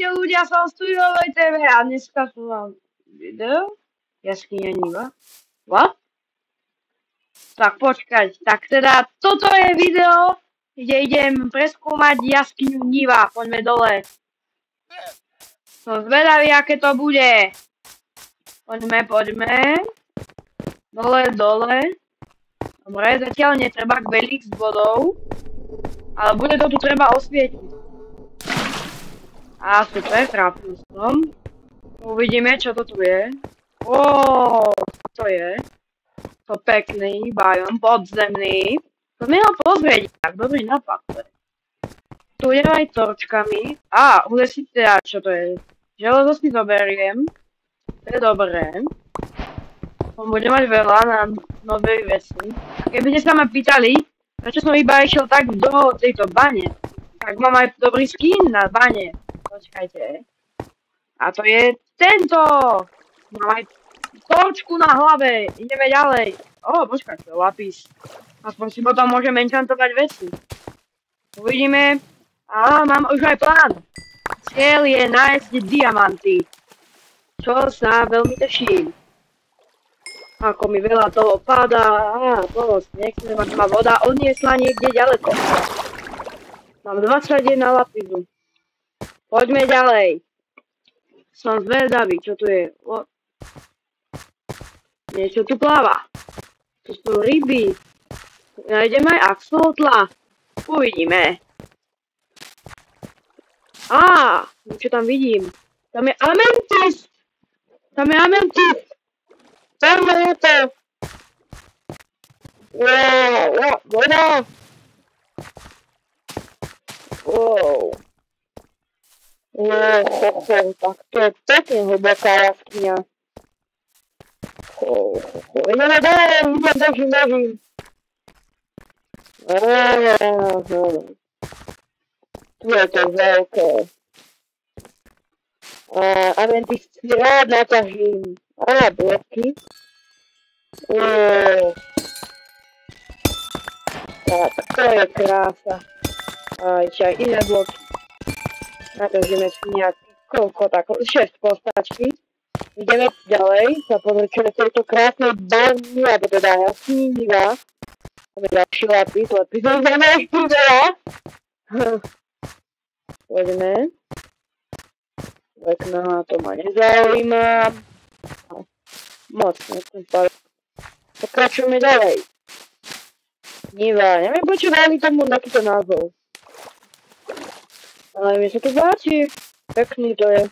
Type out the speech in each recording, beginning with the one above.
Ahojte ľudia, som Studiolovej TV a dneska som vám video Jaskyňa Niva. What? Tak počkať, tak teda toto je video, kde idem preskúmať jaskyňu Niva. Poďme dole. Som zvedavý, aké to bude. Poďme. Dole. Dobre, zatiaľ netreba veľkých bodov, ale bude to tu treba osvietiť. A super, trápil som. Uvidíme, čo to tu je. To je. To pekný bajom, podzemný. To mi ho pozrieť, tak dobrý nápad. Tu idem aj torčkami. Bude si teda, čo to je. Železo si zoberiem. To je dobré. Bude mať veľa na nové veci. Keby ste sa ma pýtali, prečo som iba išiel tak do tejto bane, tak mám aj dobrý skin na bane. Počkajte. A to je tento! Mám aj torčku na hlave. Ideme ďalej. Počkajte, lapis. Aspoň si potom môžem enchantovať veci. Uvidíme. Mám už aj plán. Cieľ je nájsť diamanty. Čo sa veľmi teším. Ako mi veľa toho padá. Nechcem, aby ma voda odniesla niekde ďaleko. Mám 21 lapisu. Poďme ďalej. Som zvedavý, čo tu je. Niečo tu pláva. Tu sú ryby. Nájdem aj axolotla. Uvidíme. Niečo tam vidím. Tam je ametist. Tam je to. Voda. Tak to je pekne hlboká jaskyňa. Ideme ďalej, držím. Tu je to veľké. Ametist si rád naťažím. Bloky. Tak to je krása. Ešte aj iné bloky. Naťažíme si nejaký, tak 6 postačky. Ideme ďalej, sa pozrieť, čo je v tejto krásnej barvy, alebo teda jaskyni Niva. Máme ďalší lapis znamená ešte veľa. Poďme. Pekná, to ma nezaujíma. Moc, nechcem spať. Pokračujeme ďalej. Niva, neviem, prečo dali tomu takýto názov. Ale mi sa to páči. Pekný to je.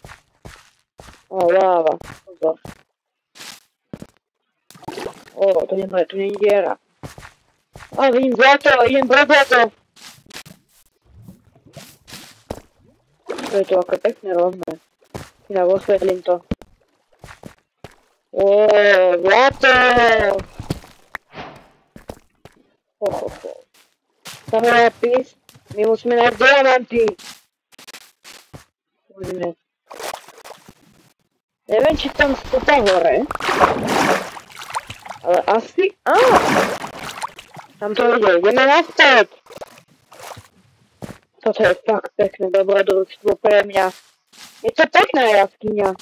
Láva. Pozor. To nie je diera. Vidím zlato, idem pro zlato. To je to ako pekné rozmer. Osvetlím to. Zlato! Tam je nápis. My musíme nájsť diamanty. Poďme. Neviem, či tam stúpa hore. Ale asi... Tam to ide. Ideme naspäť. Toto je fakt pekné dobrodružstvo pre mňa. Je to pekná jaskyňa.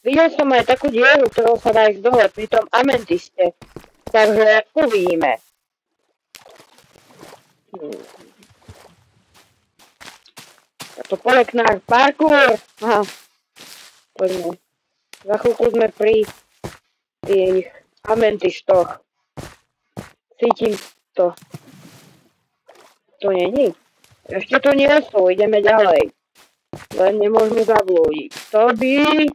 Videl som aj takú dieru, ktorou sa dá ísť dole pri tom ametiste. Takže uvidíme. To pekná parkour. Poďme. Za chvíľku sme pri tých ametistoch. Cítim to. To není. Ešte to nie sú, ideme ďalej. Len nemôžeme zablúdiť. To by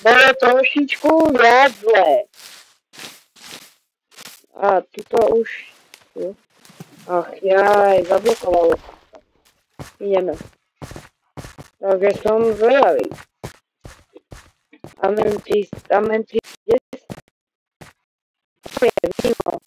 bolo trošičku viac zlé. Tuto už... zablokovalo. Ideme. Takže som zvedavý. Ametist, kde je víno?